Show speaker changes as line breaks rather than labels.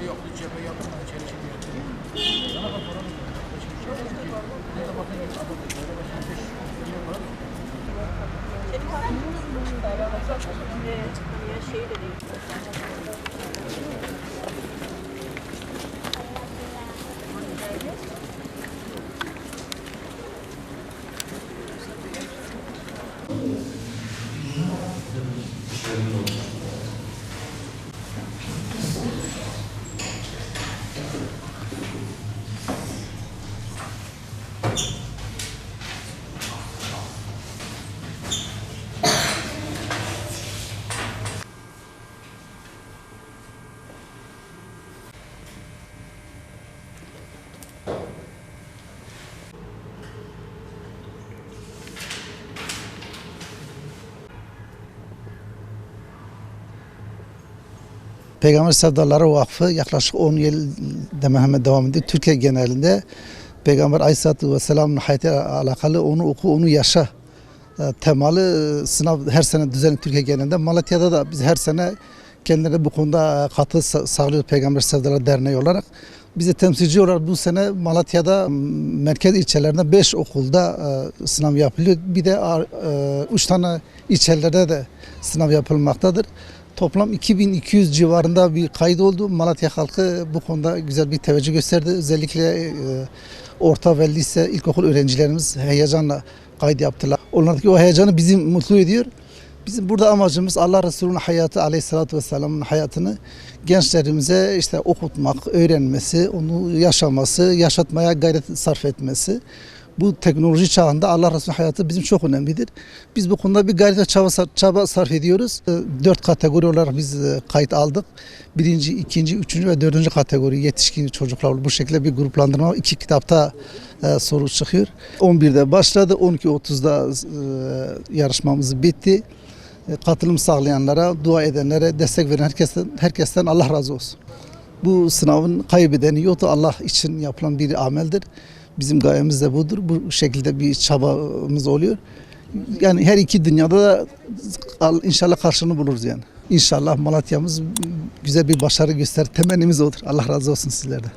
Yok, cebe yakın, içeri çekiyor. Sana bak oranın. Ne de bakın gibi adam. Böyle başına peş.
Şey de değil.
Peygamber Sevdaları Vakfı yaklaşık 10 yıl hemen devam ediyor. Türkiye genelinde Peygamber Aleyhisselatü Vesselam'ın hayatıyla alakalı onu oku, onu yaşa temalı sınav her sene düzenli Türkiye genelinde. Malatya'da da biz her sene kendilerine bu konuda katı sağlıyoruz Peygamber Sevdaları Derneği olarak. Bize temsilci olarak bu sene Malatya'da merkez ilçelerinde 5 okulda sınav yapılıyor. Bir de 3 tane ilçelerde de sınav yapılmaktadır. Toplam 2200 civarında bir kayıt oldu. Malatya halkı bu konuda güzel bir teveccüh gösterdi. Özellikle orta ve lise, ilkokul öğrencilerimiz heyecanla kayıt yaptılar. Onlardaki o heyecanı bizi mutlu ediyor. Bizim burada amacımız Allah Resulü'nün hayatı, Aleyhisselatü Vesselam'ın hayatını gençlerimize işte okutmak, öğrenmesi, onu yaşaması, yaşatmaya gayret sarf etmesi. Bu teknoloji çağında Allah Resulü hayatı bizim çok önemlidir. Biz bu konuda bir gayret ve çaba sarf ediyoruz. 4 kategori olarak biz kayıt aldık. 1., 2., 3. ve 4. kategori yetişkin çocuklar bu şekilde bir gruplandırma 2 kitapta soru çıkıyor. 11'de başladı, 12.30'da yarışmamız bitti. Katılım sağlayanlara, dua edenlere, destek veren herkesten Allah razı olsun. Bu sınavın kaybedeni yoktu. Allah için yapılan bir ameldir. Bizim gayemiz de budur. Bu şekilde bir çabamız oluyor. Yani her iki dünyada da inşallah karşılığını buluruz yani. İnşallah Malatya'mız güzel bir başarı gösterir. Temennimiz odur. Allah razı olsun sizlerden.